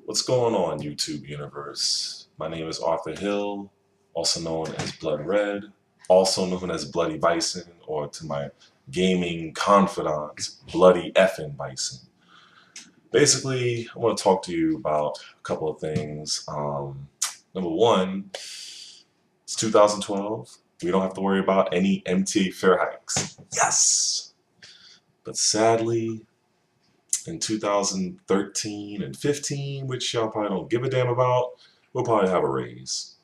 What's going on, YouTube universe? My name is Arthur Hill, also known as Blood Red, also known as Bloody Bison, or to my gaming confidant, Bloody Effin' Bison. Basically, I want to talk to you about a couple of things. Number one, it's 2012. We don't have to worry about any MTA fare hikes. Yes! But sadly, in 2013 and 15, which y'all probably don't give a damn about, we'll probably have a raise.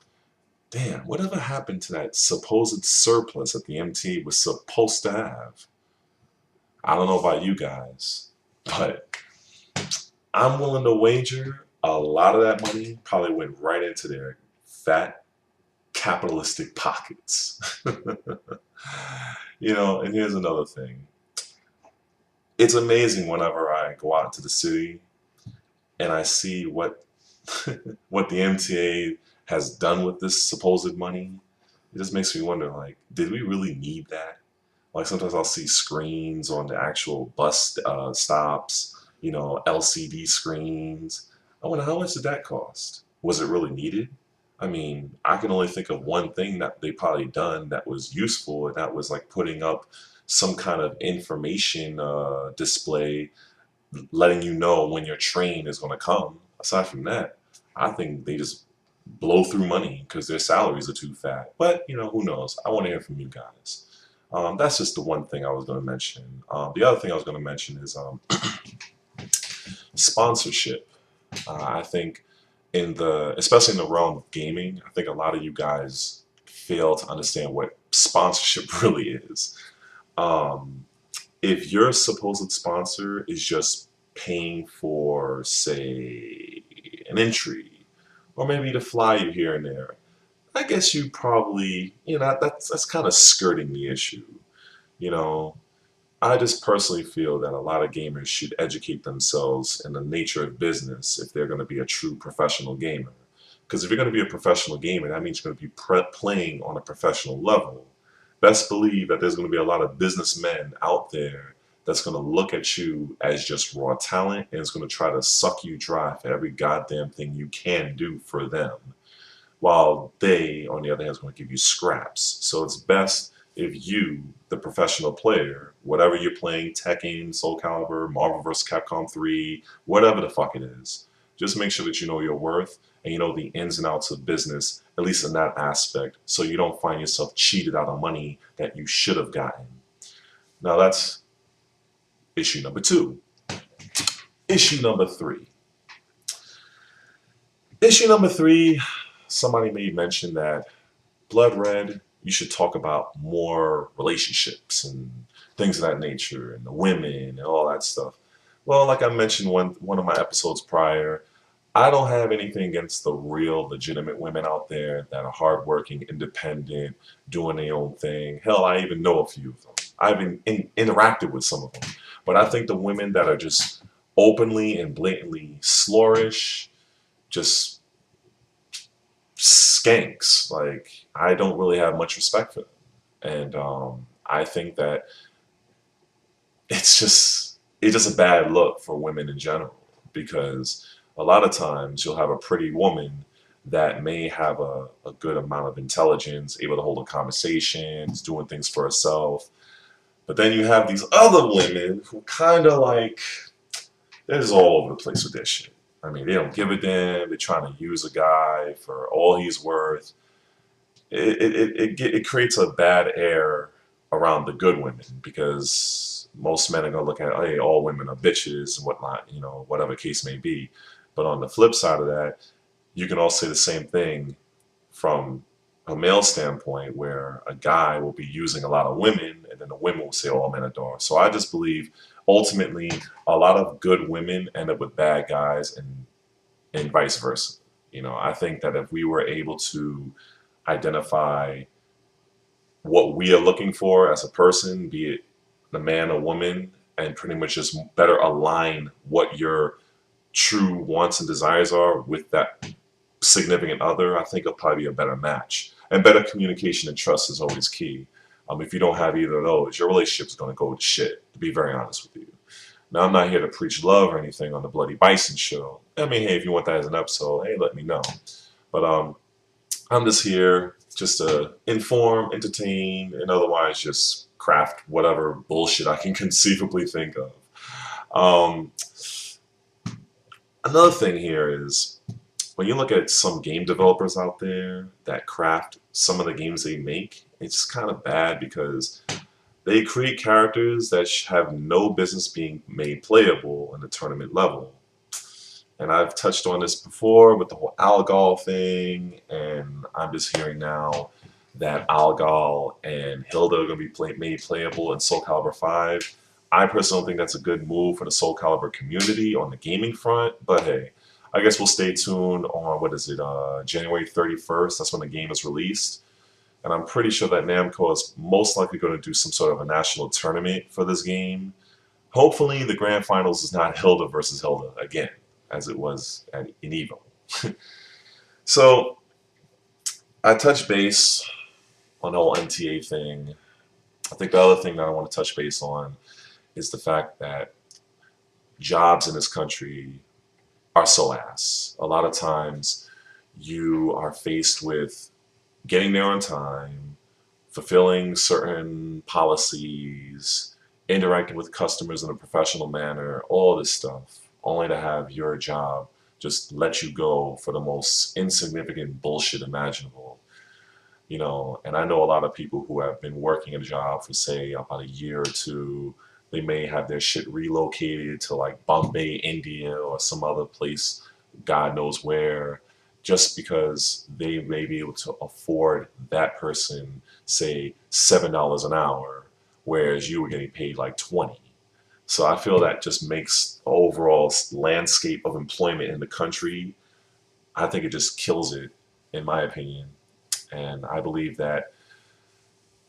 Damn, whatever happened to that supposed surplus that the MTA was supposed to have? I don't know about you guys, but I'm willing to wager a lot of that money probably went right into their fat capitalistic pockets. And here's another thing. It's amazing whenever I go out to the city and I see what what the MTA has done with this supposed money. It just makes me wonder, like, did we really need that? Like, sometimes I'll see screens on the actual bus stops, LCD screens. I wonder, how much did that cost? Was it really needed? I mean, I can only think of one thing that they probably done that was useful, and that was like putting up some kind of information display letting you know when your train is going to come. Aside from that, I think they just blow through money because their salaries are too fat. But, who knows? I want to hear from you guys. That's just the one thing I was going to mention. The other thing I was going to mention is sponsorship. I think especially in the realm of gaming, I think a lot of you guys fail to understand what sponsorship really is. If your supposed sponsor is just paying for, say, an entry, or maybe to fly you here and there, I guess you probably, that's kind of skirting the issue. You know, I just personally feel that a lot of gamers should educate themselves in the nature of business if they're going to be a true professional gamer. Because if you're going to be a professional gamer, that means you're going to be playing on a professional level. Best believe that there's going to be a lot of businessmen out there that's going to look at you as just raw talent and is going to try to suck you dry for every goddamn thing you can do for them. While they, on the other hand, is going to give you scraps. So it's best if you, the professional player, whatever you're playing, Tekken, Soul Calibur, Marvel vs. Capcom 3, whatever the fuck it is, just make sure that you know your worth and you know the ins and outs of business, at least in that aspect, so you don't find yourself cheated out of money that you should have gotten. Now that's issue number 2. Issue number 3. Issue number 3, somebody made mention that Blood Red, you should talk about more relationships and things of that nature and the women and all that stuff. Well, like I mentioned one of my episodes prior, I don't have anything against the real legitimate women out there that are hardworking, independent, doing their own thing. Hell, I even know a few of them. I've interacted with some of them. But I think the women that are just openly and blatantly slorish, just skanks, like, I don't really have much respect for them. And I think that it's just a bad look for women in general, because a lot of times you'll have a pretty woman that may have a good amount of intelligence, able to hold a conversation, is doing things for herself. But then you have these other women who kind of like, they're just all over the place with their shit. I mean, they don't give a damn. They're trying to use a guy for all he's worth. It creates a bad air around the good women, because most men are going to look at, hey, all women are bitches and whatnot, whatever case may be. But on the flip side of that, you can also say the same thing from a male standpoint, where a guy will be using a lot of women, and then the women will say all men are dogs. So I just believe ultimately a lot of good women end up with bad guys, and vice versa. I think that if we were able to identify what we are looking for as a person, be it the man or woman, and pretty much just better align what your true wants and desires are with that significant other, I think it'll probably be a better match. And better communication and trust is always key. If you don't have either of those, your relationship is going to go to shit, to be very honest with you. Now, I'm not here to preach love or anything on the Bloody Bison show, I mean, hey, if you want that as an episode, hey, let me know. But I'm just here just to inform, entertain, and otherwise just craft whatever bullshit I can conceivably think of. Um, Another thing here is when you look at some game developers out there that craft some of the games they make, it's kind of bad because they create characters that have no business being made playable in the tournament level. And I've touched on this before with the whole Algol thing, and I'm just hearing now that Algol and Hilda are going to be made playable in Soul Calibur 5. I personally don't think that's a good move for the Soul Calibur community on the gaming front, but hey, I guess we'll stay tuned on, what is it, January 31st, that's when the game is released. And I'm pretty sure that Namco is most likely going to do some sort of a national tournament for this game. Hopefully the grand finals is not Hilda versus Hilda again, as it was in Evo. So I touched base on the whole MTA thing. I think the other thing that I want to touch base on is the fact that jobs in this country are so ass. A lot of times you are faced with getting there on time, fulfilling certain policies, interacting with customers in a professional manner, all this stuff, only to have your job just let you go for the most insignificant bullshit imaginable. You know, and I know a lot of people who have been working a job for, say, about a year or two. They may have their shit relocated to like Bombay, India, or some other place, God knows where, just because they may be able to afford that person, say, $7 an hour, whereas you were getting paid like 20. So I feel that just makes the overall landscape of employment in the country, I think it just kills it, in my opinion. And I believe that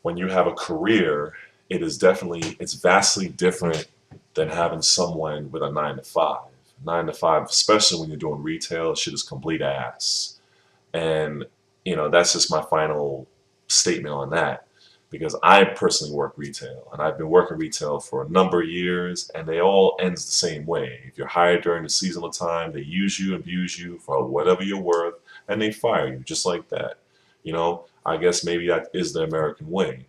when you have a career, it's vastly different than having someone with a 9 to 5. 9 to 5, especially when you're doing retail, shit is complete ass. And, you know, that's just my final statement on that. Because I personally work retail, and I've been working retail for a number of years, and they all ends the same way. If you're hired during the seasonal time, they use you, abuse you for whatever you're worth, and they fire you just like that. You know, I guess maybe that is the American way.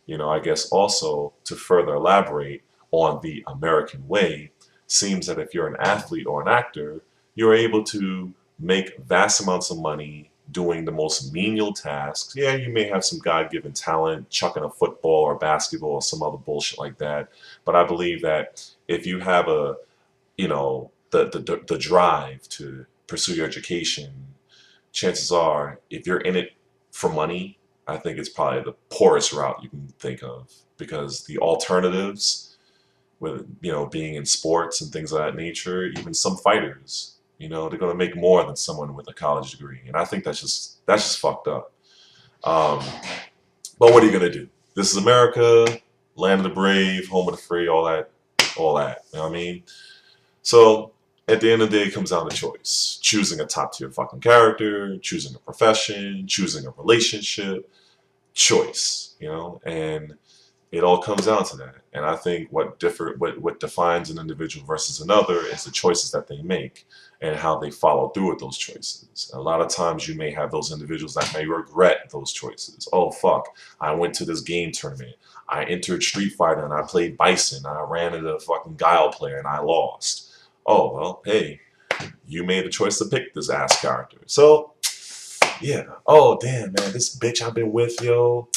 You know, I guess also to further elaborate on the American way, seems that if you're an athlete or an actor, you're able to make vast amounts of money doing the most menial tasks. Yeah, you may have some God-given talent, chucking a football or basketball or some other bullshit like that. But I believe that if you have the drive to pursue your education, chances are, if you're in it for money, I think it's probably the poorest route you can think of, because the alternatives, with being in sports and things of that nature, even some fighters, they're going to make more than someone with a college degree, and I think that's just fucked up. Um, but what are you going to do? This is America, land of the brave, home of the free, all that, all that. You know what I mean? So at the end of the day, it comes down to choice. Choosing a top tier fucking character, choosing a profession, choosing a relationship, choice, and it all comes down to that. And I think what defines an individual versus another is the choices that they make and how they follow through with those choices. A lot of times you may have those individuals that may regret those choices. Oh fuck, I went to this game tournament. I entered Street Fighter and I played Bison. I ran into a fucking Guile player and I lost. Oh well, hey, you made the choice to pick this ass character. So yeah. Oh damn, man, this bitch I've been with, yo,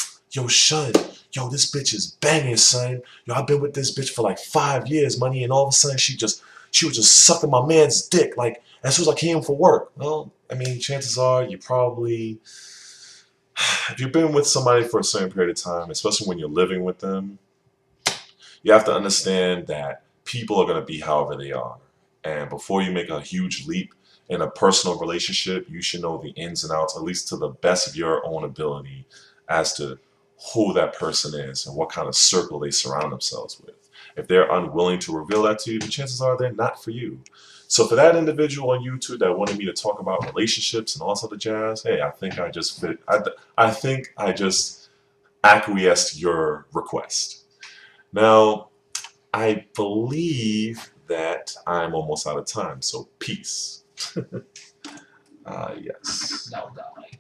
son, yo, this bitch is banging, son. Yo, I've been with this bitch for like 5 years, money, and all of a sudden she was just sucking my man's dick like as soon as I came for work. Well, I mean, chances are you probably, if you've been with somebody for a certain period of time, especially when you're living with them, you have to understand that people are going to be however they are. And before you make a huge leap in a personal relationship, you should know the ins and outs, at least to the best of your own ability, as to who that person is and what kind of circle they surround themselves with. If they're unwilling to reveal that to you, the chances are they're not for you. So for that individual on YouTube that wanted me to talk about relationships and all sort of jazz, hey, I think I just fit. I think I just acquiesced your request. Now, I believe that, I'm almost out of time. So peace. Yes. Now die.